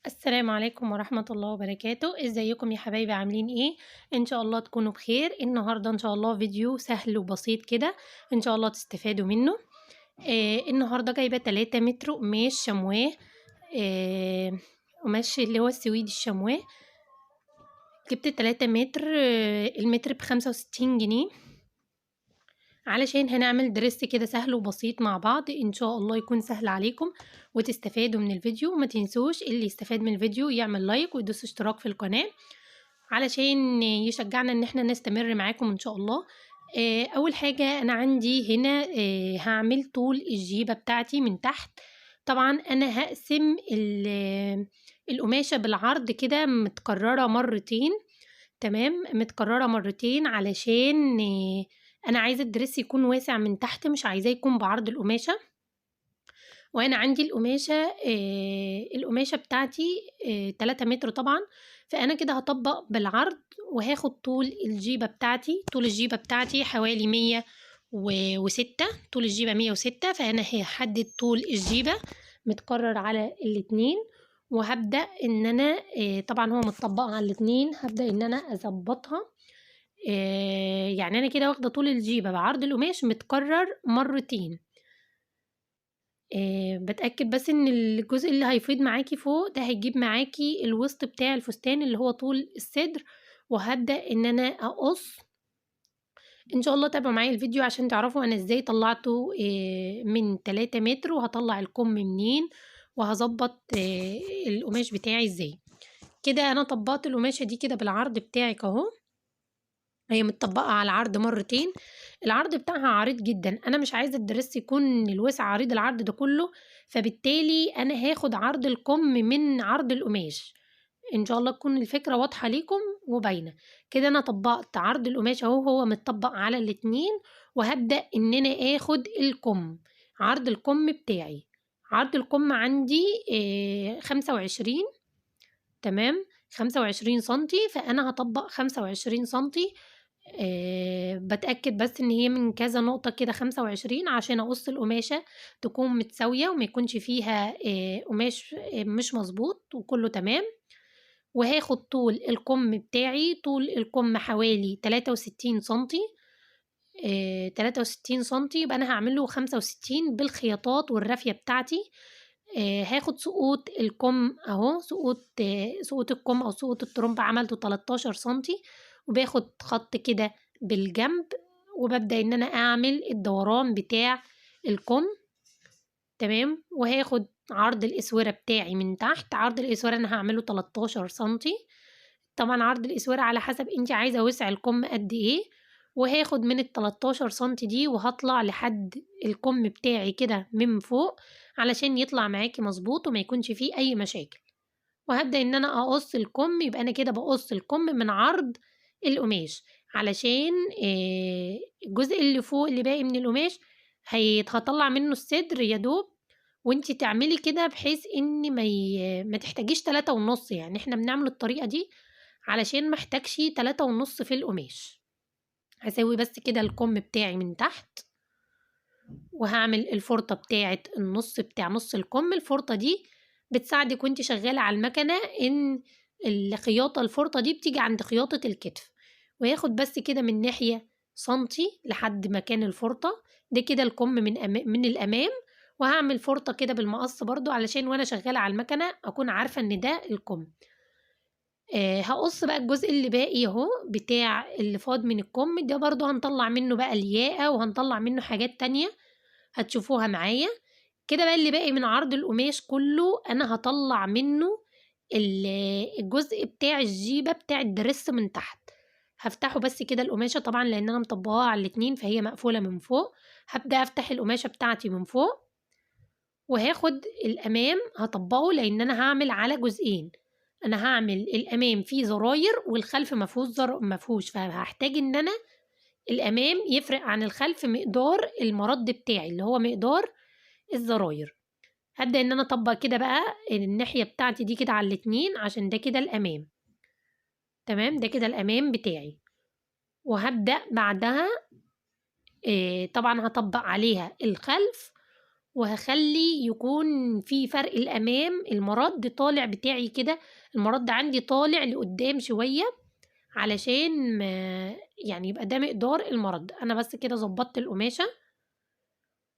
السلام عليكم ورحمة الله وبركاته. ازيكم يا حبايبي؟ عاملين ايه؟ ان شاء الله تكونوا بخير. النهاردة ان شاء الله فيديو سهل وبسيط كده، ان شاء الله تستفادوا منه. النهاردة جايبة 3 متر قماش شمواه. قماش اللي هو السويدي الشمواه. جبت 3 متر، المتر ب65 جنيه، علشان هنعمل دريس كده سهل وبسيط مع بعض. ان شاء الله يكون سهل عليكم وتستفادوا من الفيديو. وما تنسوش اللي يستفاد من الفيديو يعمل لايك ويدوس اشتراك في القناة علشان يشجعنا ان احنا نستمر معاكم ان شاء الله. اول حاجة انا عندي هنا هعمل طول الجيبة بتاعتي من تحت. طبعا انا هقسم القماشة بالعرض كده متكررة مرتين. تمام، متكررة مرتين علشان انا عايزة الدرس يكون واسع من تحت، مش عايزاه يكون بعرض القماشة. وانا عندي القماشة بتاعتي 3 متر طبعا، فانا كده هطبق بالعرض وهاخد طول الجيبة بتاعتي. طول الجيبة بتاعتي حوالي 106، طول الجيبة 106، فانا هحدد طول الجيبة متكرر على الاتنين. وهبدأ ان انا طبعا هو متطبق على الاتنين، هبدأ ان انا اظبطها. يعني انا كده واخدة طول الجيبة بعرض القماش متكرر مرتين. بتأكد بس ان الجزء اللي هيفيض معاكي فوق ده هيجيب معاكي الوسط بتاع الفستان اللي هو طول الصدر. وهبدأ ان انا اقص. ان شاء الله تابعوا معايا الفيديو عشان تعرفوا انا ازاي طلعته من 3 متر، وهطلع الكم منين، وهظبط القماش بتاعي ازاي. كده انا طبقت القماشة دي كده بالعرض بتاعك اهو. هي متطبقة على العرض مرتين. العرض بتاعها عريض جدا، انا مش عايزة الدرس يكون الوسع عريض العرض ده كله، فبالتالي انا هاخد عرض الكم من عرض القماش. ان شاء الله تكون الفكرة واضحة ليكم وباينة. كده انا طبقت عرض القماش اهو، هو متطبق على الاتنين. وهبدأ ان انا اخد الكم، عرض الكم بتاعي. عرض الكم عندي 25. تمام، 25 سنتي، فانا هطبق 25 سنتي. بتأكد بس ان هي من كذا نقطة كده 25 عشان اقص القماشة تكون متساوية وما يكونش فيها قماش مش مظبوط وكله تمام. وهاخد طول الكم بتاعي، طول الكم حوالي 63 سنتي. 63 سنتي، يبقى انا هعمله 65 بالخياطات والرافية بتاعتي. هاخد سقوط الكم اهو، سقوط الكم او سقوط الترمبة عملته 13 سنتي. وباخد خط كده بالجنب، وببدأ ان انا اعمل الدوران بتاع الكم. تمام، وهاخد عرض الاسورة بتاعي من تحت. عرض الاسورة انا هعمله 13 سنتي. طبعا عرض الاسورة على حسب انت عايزة وسع الكم قد ايه. وهاخد من ال13 سنتي دي وهطلع لحد الكم بتاعي كده من فوق علشان يطلع معاكي مظبوط وما يكونش فيه اي مشاكل. وهبدأ ان انا اقص الكم، يبقى انا كده بقص الكم من عرض القماش علشان الجزء اللي فوق اللي باقي من القماش هطلع منه الصدر يا دوب. وانتي تعملي كده بحيث ان ما تحتاجيش 3.5. يعني احنا بنعمل الطريقة دي علشان محتاجش 3.5 في القماش. هسوي بس كده الكم بتاعي من تحت، وهعمل الفرطة بتاعة النص بتاع نص الكم. الفرطة دي بتساعدك وانت شغالة على المكنة ان الخياطة، الفرطة دي بتيجي عند خياطة الكتف. وياخد بس كده من ناحية سنتي لحد مكان الفرطة ده كده الكم من الأمام. وهعمل فرطة كده بالمقص برضو علشان وانا شغالة على المكنة اكون عارفة ان ده الكم. هقص بقى الجزء اللي باقي اهو بتاع اللي فاض من الكم ده، برضو هنطلع منه بقى الياقة وهنطلع منه حاجات تانية هتشوفوها معايا. كده بقى اللي باقي من عرض القماش كله انا هطلع منه الجزء بتاع الجيبة بتاع الدرس من تحت. هفتحه بس كده القماشة طبعا لان انا مطبقاها على الاتنين فهي مقفولة من فوق. هبدأ افتح القماشة بتاعتي من فوق، وهاخد الامام هطبقه لان انا هعمل على جزئين. انا هعمل الامام فيه زراير والخلف مفهوش، فهحتاج ان انا الامام يفرق عن الخلف مقدار المرد بتاعي اللي هو مقدار الزراير. هبدأ ان انا اطبق كده بقى الناحية بتاعتي دي كده على الاتنين عشان ده كده الامام. تمام، ده كده الامام بتاعي. وهبدأ بعدها طبعا هطبق عليها الخلف. وهخلي يكون في فرق الأمام، المرد طالع بتاعي كده، المرد عندي طالع لقدام شوية علشان يعني يبقى ده مقدار المرد. أنا بس كده ظبطت القماشة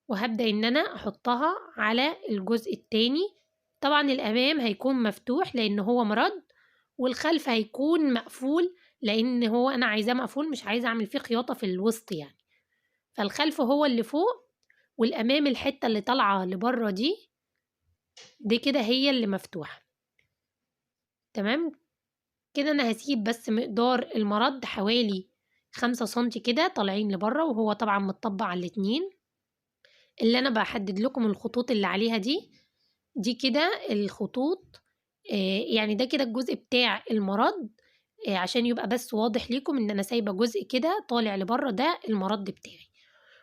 وهبدأ إن أنا أحطها على الجزء التاني. طبعا الأمام هيكون مفتوح لأن هو مرد، والخلف هيكون مقفول لأن هو أنا عايزاه مقفول، مش عايزة أعمل فيه خياطة في الوسط يعني. فالخلف هو اللي فوق، والأمام الحتة اللي طالعة لبره دي كده هي اللي مفتوحة. تمام كده أنا هسيب بس مقدار المرد حوالي 5 سنتي كده طالعين لبره، وهو طبعا متطبق على الاتنين. اللي أنا بحدد لكم الخطوط اللي عليها دي كده الخطوط، يعني ده كده الجزء بتاع المرد، عشان يبقى بس واضح ليكم إن أنا سايبة جزء كده طالع لبره، ده المرد بتاعي.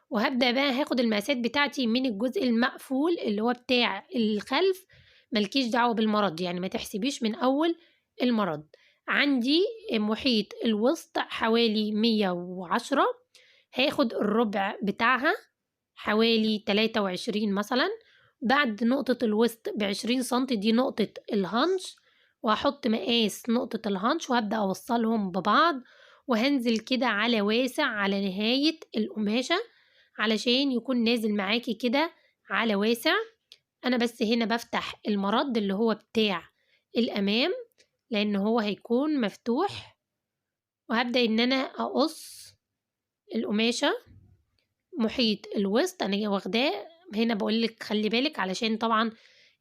وهبدأ بقى هاخد المقاسات بتاعتي من الجزء المقفول اللي هو بتاع الخلف، ملكيش دعوة بالمرد، يعني ما تحسبيش من أول المرد. عندي محيط الوسط حوالي 110، هاخد الربع بتاعها حوالي 23 مثلا. بعد نقطة الوسط ب20 سنتي دي نقطة الهانش، وهحط مقاس نقطة الهانش وهبدأ أوصلهم ببعض، وهنزل كده على واسع على نهاية القماشة علشان يكون نازل معاكي كده على واسع. أنا بس هنا بفتح المرد اللي هو بتاع الأمام لأن هو هيكون مفتوح، وهبدأ إن أنا أقص القماشة محيط الوسط. أنا واخداه هنا بقولك خلي بالك علشان طبعا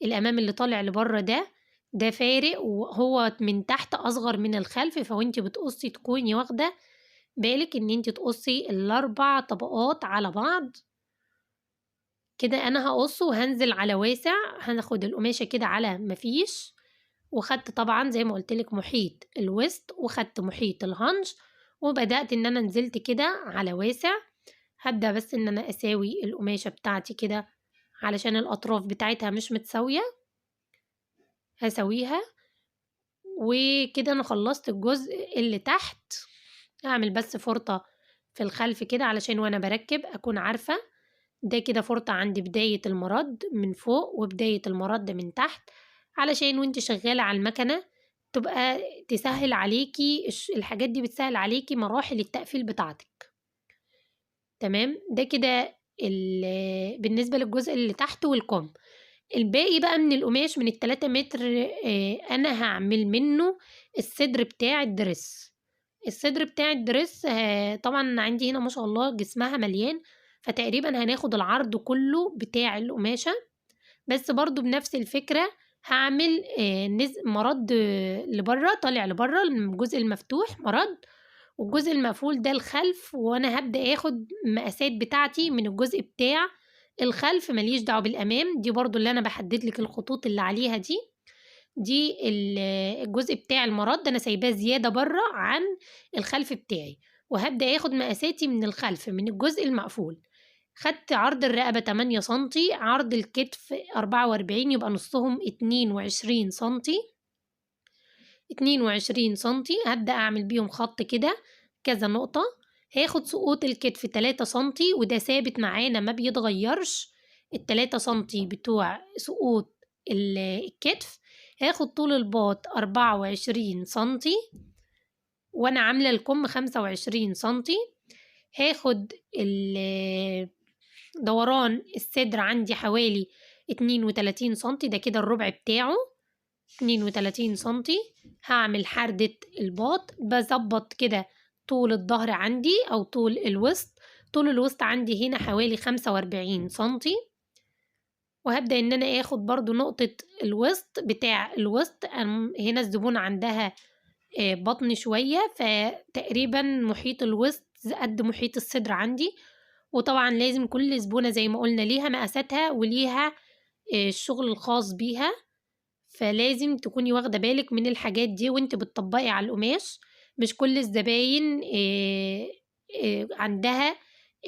الأمام اللي طالع لبره ده فارق، وهو من تحت أصغر من الخلف، فوانتي بتقصي تكوني واخدة بالك إن انتي تقصي ال4 طبقات على بعض. كده أنا هقصه وهنزل على واسع، هناخد القماشة كده على مفيش، وخدت طبعا زي ما قلتلك محيط الوسط وخدت محيط الهنش، وبدأت إن أنا نزلت كده على واسع. هبدأ بس إن أنا أساوي القماشة بتاعتي كده علشان الأطراف بتاعتها مش متساوية، هسويها. وكده أنا خلصت الجزء اللي تحت. أعمل بس فرطة في الخلف كده علشان وأنا بركب أكون عارفة ده كده فرطة عند بداية المرد من فوق وبداية المرد من تحت، علشان وانت شغالة على المكنة تبقى تسهل عليكي الحاجات دي، بتسهل عليكي مراحل التقفيل بتاعتك. تمام ده كده بالنسبة للجزء اللي تحت والكم. الباقي بقى من القماش من ال3 متر أنا هعمل منه الصدر بتاع الدرس. الصدر بتاع الدرس طبعا عندي هنا ما شاء الله جسمها مليان، فتقريبا هناخد العرض كله بتاع القماشة، بس برضو بنفس الفكرة هعمل مرد لبره طالع لبره، الجزء المفتوح مرد، والجزء المقفول ده الخلف. وانا هبدأ اخد مقاسات بتاعتي من الجزء بتاع الخلف، ماليش دعوه بالامام. دي برضو اللي انا بحدد لك الخطوط اللي عليها دي الجزء بتاع المرد انا سايباه زياده بره عن الخلف بتاعي، وهبدأ اخد مقاساتي من الخلف من الجزء المقفول. خدت عرض الرقبة 8 سنتي، عرض الكتف 44، يبقى نصهم 22 سنتي. 22 سنتي هبدأ أعمل بيهم خط كده كذا نقطة. هاخد سقوط الكتف 3 سنتي وده ثابت معانا ما بيتغيرش، ال3 سنتي بتوع سقوط الكتف. هاخد طول الباط 24 سنتي، وأنا عاملة الكم 25 سنتي. هاخد دوران الصدر عندي حوالي 32 سنتي، ده كده الربع بتاعه 32 سنتي. هعمل حردة الباط، بظبط كده طول الظهر عندي أو طول الوسط. طول الوسط عندي هنا حوالي 45 سنتي، وهبدأ إن أنا آخد برضو نقطة الوسط بتاع الوسط. هنا الزبونة عندها بطن شوية، فتقريبا محيط الوسط قد محيط الصدر عندي. وطبعا لازم كل زبونة زي ما قلنا ليها مقاساتها وليها الشغل الخاص بيها، فلازم تكوني واخدة بالك من الحاجات دي وانت بتطبقي على القماش. مش كل الزباين عندها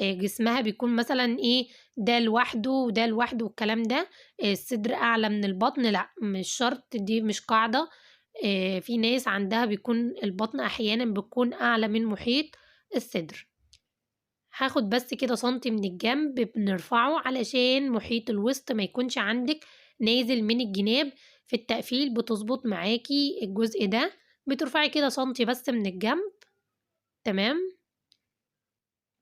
جسمها بيكون مثلا ده لوحده وده لوحده والكلام ده، الصدر اعلى من البطن، لا مش شرط، دي مش قاعدة. في ناس عندها بيكون البطن احيانا بيكون اعلى من محيط الصدر. هاخد بس كده سنتي من الجنب بنرفعه علشان محيط الوسط ما يكونش عندك نازل من الجناب. في التقفيل بتظبط معاكي الجزء ده، بترفعي كده سنتي بس من الجنب. تمام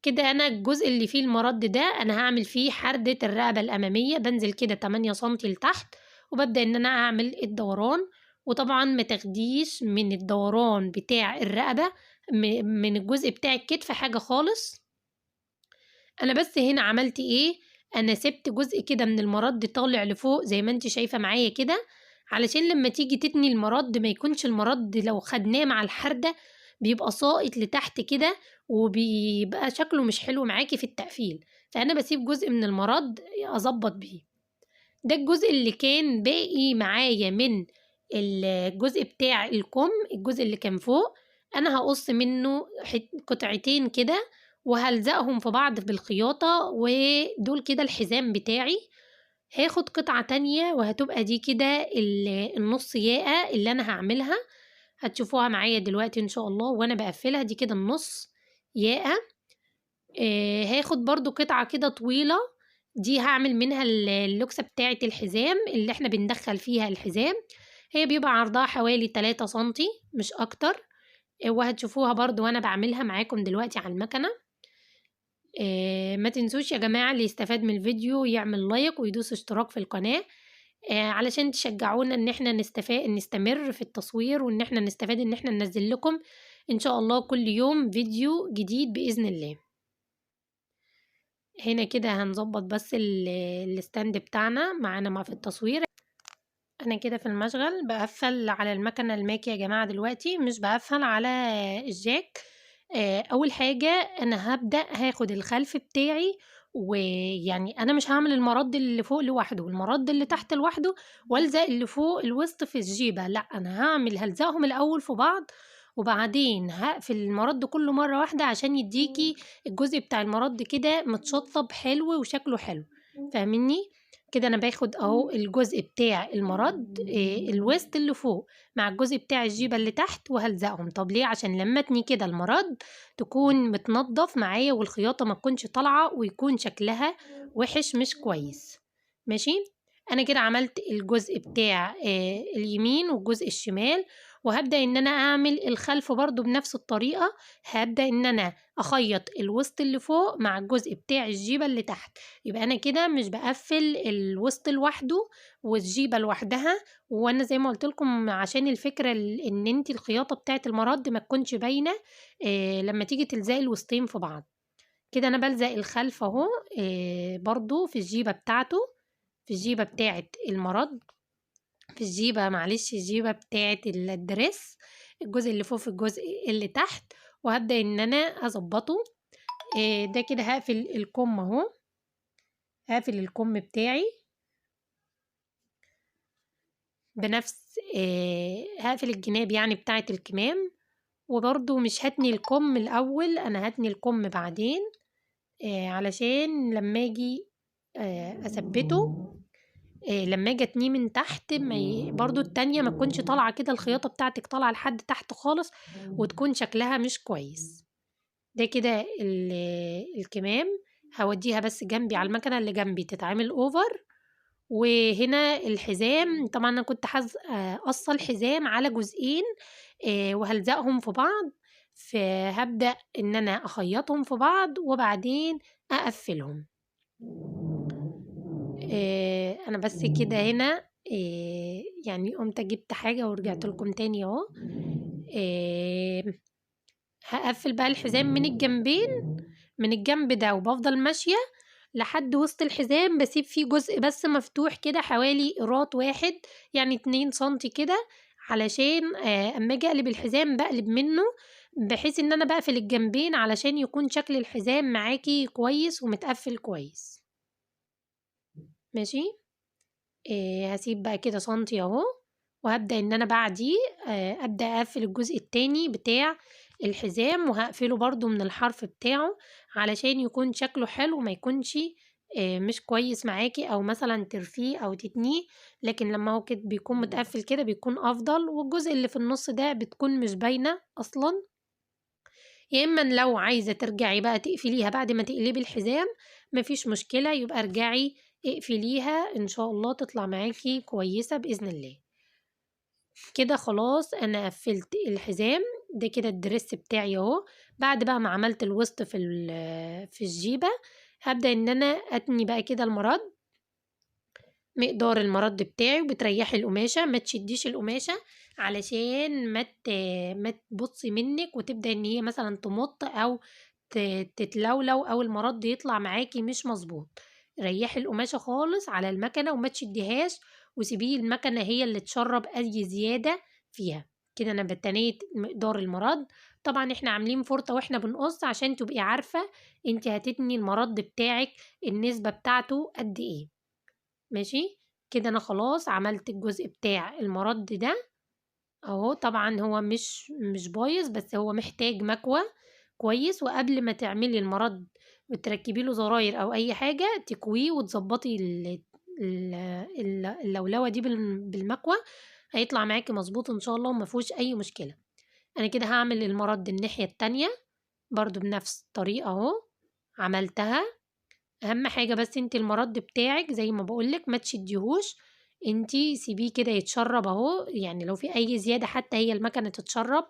كده. انا الجزء اللي فيه المرد ده انا هعمل فيه حردة الرقبة الامامية، بنزل كده 8 سنتي لتحت وببدأ ان انا اعمل الدوران. وطبعا ما تاخديش من الدوران بتاع الرقبة من الجزء بتاع الكتف حاجة خالص. انا بس هنا عملت ايه، انا سبت جزء كده من المرد طالع لفوق زي ما انت شايفة معايا كده، علشان لما تيجي تتني المرد ما يكونش المرد لو خدناه مع الحردة بيبقى ساقط لتحت كده وبيبقى شكله مش حلو معاكي في التقفيل. فانا بسيب جزء من المرد اظبط بيه. ده الجزء اللي كان باقي معايا من الجزء بتاع الكم، الجزء اللي كان فوق انا هقص منه قطعتين كده وهلزقهم في بعض بالخياطة، ودول كده الحزام بتاعي. هاخد قطعة تانية وهتبقى دي كده النص ياقة اللي انا هعملها، هتشوفوها معايا دلوقتي ان شاء الله وانا بقفلها. دي كده النص ياقة. هاخد برضو قطعة كده طويلة، دي هعمل منها اللوكسة بتاعة الحزام اللي احنا بندخل فيها الحزام. هي بيبقى عرضها حوالي 3 سنتي مش اكتر. وهتشوفوها برضو وانا بعملها معاكم دلوقتي على المكنة. ما تنسوش يا جماعة اللي يستفاد من الفيديو يعمل لايك ويدوس اشتراك في القناة، علشان تشجعونا ان احنا نستمر في التصوير وان احنا نستفاد ان احنا ننزل لكم ان شاء الله كل يوم فيديو جديد بإذن الله. هنا كده هنظبط بس الستاند بتاعنا معانا في التصوير. انا كده في المشغل بقفل على المكنة الماكي يا جماعة، دلوقتي مش بقفل على الجاك. اول حاجة انا هاخد الخلف بتاعي، ويعني انا مش هعمل المرد اللي فوق لوحده والمرد اللي تحت لوحده والزق اللي فوق الوسط في الجيبة، لا انا هلزقهم الاول في بعض وبعدين هقفل المرد كله مرة واحدة عشان يديكي الجزء بتاع المرد كده متشطب حلو وشكله حلو. فاهميني؟ كده انا باخد اهو الجزء بتاع المرد الوسط اللي فوق مع الجزء بتاع الجيبة اللي تحت وهلزقهم. طب ليه؟ عشان لما اتني كده المرد تكون متنضف معايا والخياطة ما تكونش طالعة ويكون شكلها وحش مش كويس. ماشي. انا كده عملت الجزء بتاع اليمين والجزء الشمال، وهبدأ ان انا اعمل الخلف برضو بنفس الطريقة. هبدأ ان انا اخيط الوسط اللي فوق مع الجزء بتاع الجيبة اللي تحت، يبقى انا كده مش بقفل الوسط لوحده والجيبة لوحدها. وانا زي ما قلت لكم عشان الفكرة ان انت الخياطة بتاعت المرد ما تكونش باينة لما تيجي تلزقي الوسطين في بعض. كده انا بلزق الخلف اهو برضو في الجيبة بتاعته، في الجيبة بتاعت المرد، في الجيبة معلش الجيبة بتاعت الدريس، الجزء اللي فوق في الجزء اللي تحت. وهبدأ ان انا اظبطه. ده كده هقفل الكم اهو، هقفل الكم بتاعي بنفس هقفل الجناب يعني بتاعة الكمام. وبرضو مش هتني الكم الاول، انا هتني الكم بعدين علشان لما اجي اثبته لما اجي اتنيه من تحت برضو التانية ما تكونش طالعة كده الخياطة بتاعتك طالعة لحد تحت خالص وتكون شكلها مش كويس. ده كده الكمام هوديها بس جنبي على المكنة اللي جنبي تتعمل اوفر. وهنا الحزام طبعا انا كنت قصة الحزام على جزئين وهلزقهم في بعض، فهبدأ ان انا اخيطهم في بعض وبعدين اقفلهم. انا بس كده هنا يعني قمت جبت حاجة ورجعت لكم تاني اهو. هقفل بقى الحزام من الجنبين، من الجنب ده، وبفضل ماشية لحد وسط الحزام بسيب فيه جزء بس مفتوح كده حوالي قراط واحد يعني 2 سنتي كده، علشان اما اجي اقلب الحزام بقلب منه بحيث ان انا بقفل الجنبين علشان يكون شكل الحزام معاكي كويس ومتقفل كويس. ماشي. هسيب بقى كده سنتي اهو، وهبدأ ان انا بعديه ابدأ اقفل الجزء التاني بتاع الحزام وهقفله برضو من الحرف بتاعه علشان يكون شكله حلو وما يكونش مش كويس معاكي او مثلا ترفيه او تتنيه، لكن لما هو كده بيكون متقفل كده بيكون افضل. والجزء اللي في النص ده بتكون مش باينة اصلا. يا إما لو عايزة ترجعي بقى تقفليها بعد ما تقلبي الحزام مفيش مشكلة، يبقى ارجعي اقفليها إن شاء الله تطلع معاكي كويسة بإذن الله. كده خلاص أنا قفلت الحزام، ده كده الدرس بتاعي اهو. بعد بقى ما عملت الوسط في الجيبة هبدأ إن أنا أتني بقى كده المرد، مقدار المرد بتاعي، وبتريحي القماشة، ما تشديش القماشة علشان ما تبصي منك وتبدأ ان هي مثلا تمط او تتلولو او المرد يطلع معاكي مش مظبوط. ريحي القماشة خالص على المكنة وما تشديهاش، وسيبيه المكنة هي اللي تشرب اي زيادة فيها. كده انا بتنيت مقدار المرد. طبعا احنا عاملين فرطة واحنا بنقص عشان تبقي عارفة انت هتتني المرد بتاعك النسبة بتاعته قد ايه. ماشي. كده انا خلاص عملت الجزء بتاع المرد ده اهو. طبعا هو مش بايظ، بس هو محتاج مكوى كويس، وقبل ما تعملي المرد وتركبي له زراير او اي حاجه تكويه وتظبطي اللولوه دي بالمكوى، هيطلع معاكي مظبوط ان شاء الله وما فيهوش اي مشكله. انا كده هعمل المرد الناحيه التانية برضو بنفس الطريقه اهو، عملتها. اهم حاجة بس انت المرد بتاعك زي ما بقولك ما تشديهوش، انت سيبيه كده يتشرب اهو. يعني لو في اي زيادة حتى هي المكنة تتشرب،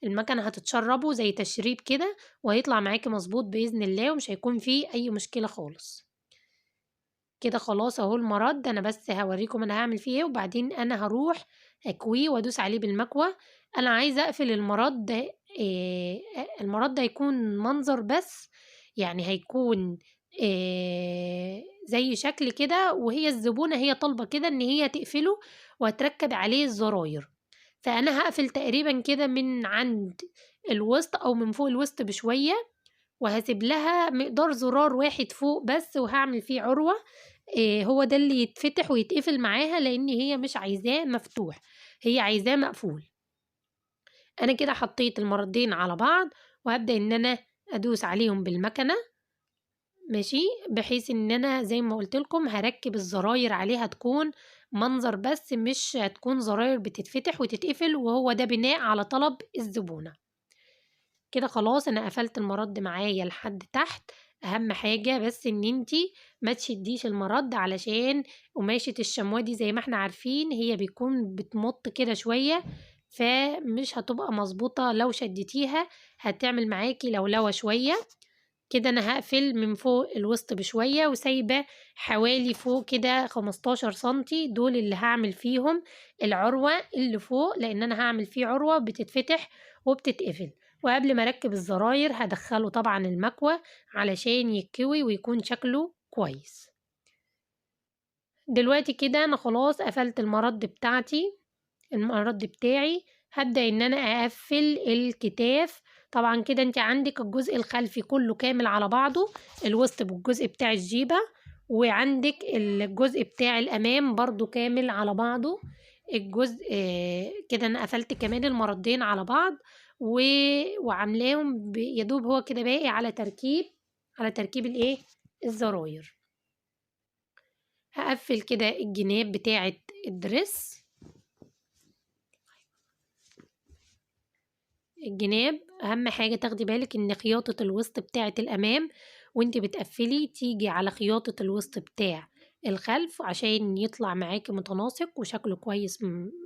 المكنة هتتشربه زي تشريب كده، وهيطلع معاكي مظبوط بإذن الله ومش هيكون فيه اي مشكلة خالص. كده خلاص اهو المرد، انا بس هوريكم انا هعمل فيه ايه وبعدين انا هروح اكويه وادوس عليه بالمكوى. انا عايزة اقفل المرد ده. المرد ده هيكون منظر بس، يعني هيكون زي شكل كده، وهي الزبونة هي طالبة كده ان هي تقفله وهتركب عليه الزراير. فانا هقفل تقريبا كده من عند الوسط او من فوق الوسط بشوية، وهسيب لها مقدار زرار واحد فوق بس وهعمل فيه عروة. هو ده اللي يتفتح ويتقفل معاها لان هي مش عايزاه مفتوح، هي عايزاه مقفول. انا كده حطيت المردين على بعض وهبدأ ان انا ادوس عليهم بالمكنة. ماشي. بحيث ان انا زي ما قلت لكم هركب الزراير عليها تكون منظر بس، مش هتكون زراير بتتفتح وتتقفل، وهو ده بناء على طلب الزبونة. كده خلاص انا قفلت المرد معايا لحد تحت. اهم حاجة بس ان انتي ما تشديش المرد علشان قماشة الشمواه دي زي ما احنا عارفين هي بيكون بتمط كده شوية، فمش هتبقى مظبوطة. لو شدتيها هتعمل معاكي لولوة شوية. كده انا هقفل من فوق الوسط بشوية وسايبة حوالي فوق كده 15 سنتي، دول اللي هعمل فيهم العروة اللي فوق، لان انا هعمل فيه عروة بتتفتح وبتتقفل. وقبل ما اركب الزراير هدخله طبعا المكوى علشان يتكوي ويكون شكله كويس. دلوقتي كده انا خلاص قفلت المرد بتاعي. هبدأ ان انا اقفل الكتاف. طبعا كده انت عندك الجزء الخلفي كله كامل على بعضه، الوسط بالجزء بتاع الجيبة، وعندك الجزء بتاع الامام برضو كامل على بعضه. الجزء كده انا قفلت كمان المردين على بعض وعاملاهم يدوب هو كده باقي على تركيب الايه الزراير. هقفل كده الجناب بتاعة الدرس. الجناب اهم حاجة تاخدي بالك ان خياطة الوسط بتاعة الامام وانت بتقفلي تيجي على خياطة الوسط بتاع الخلف عشان يطلع معاكي متناسق وشكله كويس،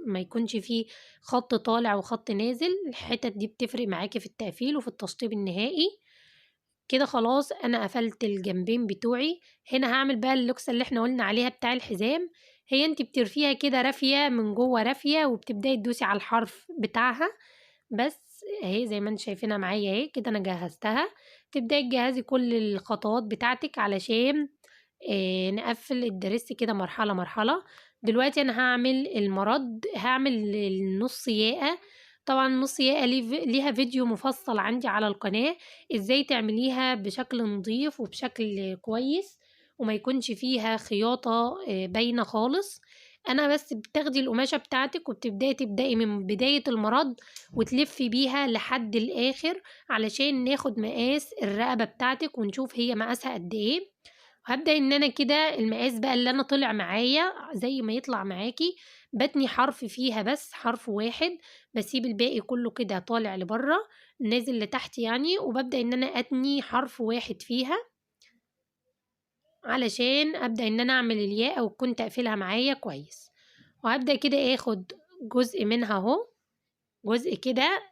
ما يكونش فيه خط طالع وخط نازل. الحتت دي بتفرق معاكي في التقفيل وفي التشطيب النهائي. كده خلاص انا قفلت الجنبين بتوعي. هنا هعمل بقى اللوكسة اللي احنا قلنا عليها بتاع الحزام. هي انت بترفيها كده رافية من جوه رافية، وبتبدأي تدوسي على الحرف بتاعها بس اهي زي ما انت شايفينها معايا اهي. كده انا جهزتها. تبدأي تجهزي كل الخطوات بتاعتك علشان نقفل الدرس كده مرحلة مرحلة. دلوقتي انا هعمل المرد، هعمل النص ياقة. طبعا النص ياقة ليها فيديو مفصل عندي على القناة ازاي تعمليها بشكل نظيف وبشكل كويس وما يكونش فيها خياطة باينة خالص. انا بس بتاخدي القماشة بتاعتك وبتبدأي من بداية المرد وتلفي بيها لحد الاخر علشان ناخد مقاس الرقبة بتاعتك ونشوف هي مقاسها قد ايه. وهابدأ إن أنا كده المقاس بقى اللي أنا طلع معايا زي ما يطلع معاكِ، باتني حرف فيها بس، حرف واحد، باسيب الباقي كله كده طالع لبرّه، نازل لتحت يعني، وبابدأ إن أنا أتني حرف واحد فيها، علشان أبدأ إن أنا أعمل الياقة وتكون تقفيلها معايا كويس. وهابدأ كده آخد جزء منها أهو، جزء كده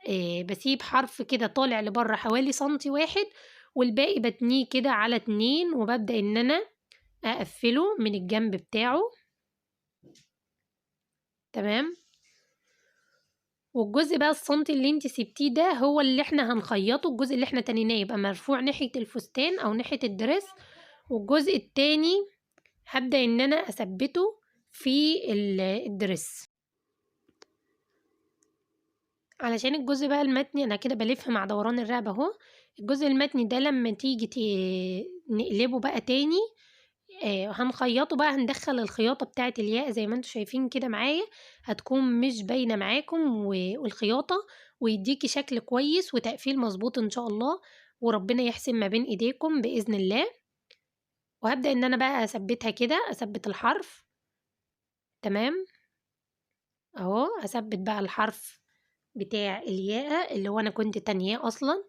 باسيب حرف كده طالع لبرّه حوالي سنتي واحد، والباقي باتنيه كده على 2، وبابدأ إن أنا أقفّله من الجنب بتاعه، تمام. والجزء بقى السنتي اللي أنتِ سِبتيه ده هو اللي إحنا هنخيّطه، الجزء اللي إحنا تنيناه يبقى مرفوع ناحية الفستان أو ناحية الدريس، والجزء التاني هابدأ إن أنا أثبّته في الدريس. علشان الجزء بقى المتني أنا كده بالِف مع دوران الرقبة أهو، الجزء المتني ده لمّا تيجي نقلبه بقى تاني هنخيّطه بقى، هندخّل الخياطة بتاعة الياقة زي ما أنتم شايفين كده معايا، هتكون مش باينة معاكم والخياطة، ويدّيكِ شكل كويس وتقفيل مضبوط إن شاء الله، وربنا يحسن ما بين إيديكم بإذن الله. وهابدأ إن أنا بقى أثبّتها كده، أثبّت الحرف، تمام، أهو أثبّت بقى الحرف بتاع الياقة اللي هو أنا كنت تانياه أصلًا،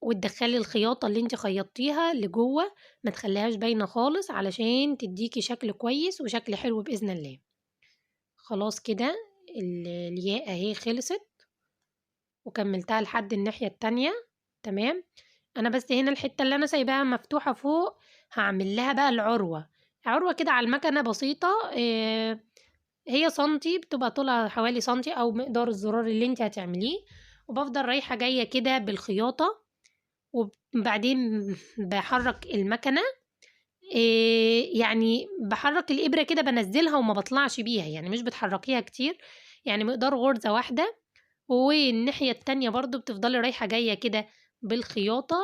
وتدخّلي الخياطة اللي أنتِ خيّطتيها لجوّه، ما تخلّيهاش باينة خالص علشان تدّيكِ شكل كويس وشكل حلو بإذن الله. خلاص كده الياقة أهي خلصت، وكمّلتها لحد الناحية التانية، تمام. أنا بس هنا الحتّة اللي أنا سايباها مفتوحة فوق هاعمل لها بقى العروة، عروة كده على المكنة بسيطة، هي سنتي، بتبقى طولها حوالي سنتي أو مقدار الزرار اللي أنتِ هتعمليه، وبافضل رايحة جاية كده بالخياطة، وبعدين باحرّك المكنة، يعني باحرّك الإبرة كده بانزّلها وما باطلعش بيها، يعني مش بتحرّكيها كتير، يعني مقدار غُرزة واحدة، والناحية التانية برضه بتفضلي رايحة جاية كده بالخياطة،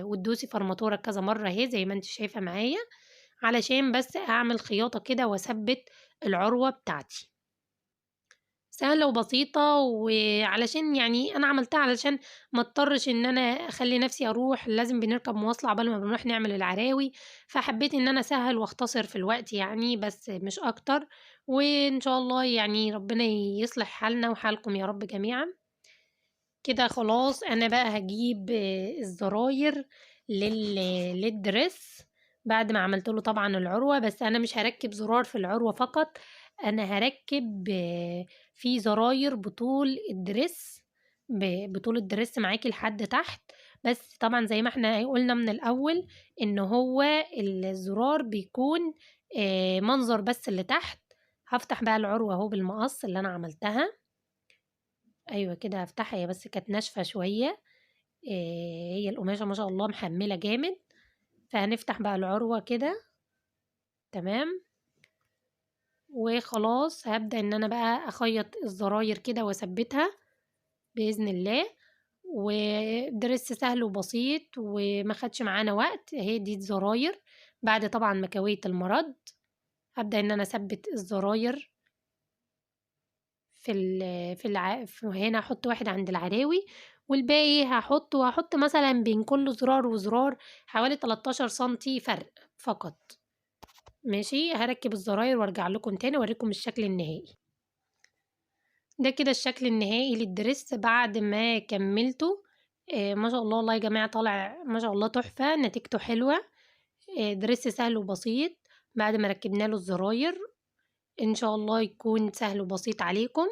وتدوسي فرماتورة كذا مرّة أهي زي ما أنتِ شايفة معايا، علشان بس أعمل خياطة كده وأثبّت العروة بتاعتي. سهلة وبسيطة، وعلشان يعني أنا عملتها علشان ما اضطرش إن أنا أخلّي نفسي أروح، لازم بنركب مواصلة عقبال ما بنروح نعمل العراوي، فحبيت إن أنا أسهّل واختصر في الوقت يعني بس مش أكتر، وإن شاء الله يعني ربنا يصلح حالنا وحالكم يا رب جميعًا. كده خلاص أنا بقى هاجيب الزراير للدريس بعد ما عملت له طبعًا العروة، بس أنا مش هاركّب زرار في العروة فقط، أنا هاركّب في زراير بطول الدريس، بطول الدريس معاكِ لحد تحت، بس طبعًا زي ما إحنا قُلنا من الأول إن هو الزرار بيكون منظر بس لتحت. هافتح بقى العروة أهو بالمقص اللي أنا عملتها. أيوه كده هافتحها، هي بس كانت ناشفة شوية، هي القماشة ما شاء الله محمّلة جامد، فهنفتح بقى العروة كده، تمام. وخلاص هابدأ إن أنا بقى أخيّط الزراير كده وأثبّتها بإذن الله، والدرس سهل وبسيط وما خدش معانا وقت، أهي دي الزراير بعد طبعًا ما كويت المَرَد، هابدأ إن أنا أثبّت الزراير في هنا هاحط واحد عند العراوي، والباقي هاحط مثلًا بين كل زرار وزرار حوالي 13 سنتي فرق فقط، ماشي، هاركّب الزراير وارجع لكم تاني اورّيكم الشكل النهائي. ده كده الشكل النهائي للدريس بعد ما كمّلته، ما شاء الله والله يا جماعة طالع ما شاء الله تحفة، نتيجته حلوة، دريس سهل وبسيط بعد ما ركّبنا له الزراير. إن شاء الله يكون سهل وبسيط عليكم،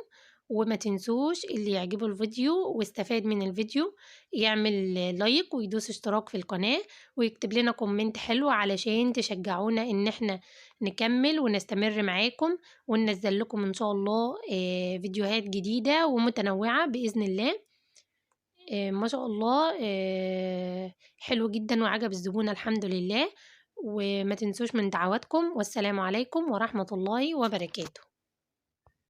وما تنسوش اللي يعجبه الفيديو واستفاد من الفيديو يعمل لايك ويدوس اشتراك في القناة ويكتب لنا كومنت حلو علشان تشجعونا إن احنا نكمل ونستمر معاكم وننزل لكم إن شاء الله فيديوهات جديدة ومتنوعة بإذن الله. ما شاء الله حلو جدًا وعجب الزبونة الحمد لله، وما تنسوش من دعواتكم، والسلام عليكم ورحمة الله وبركاته.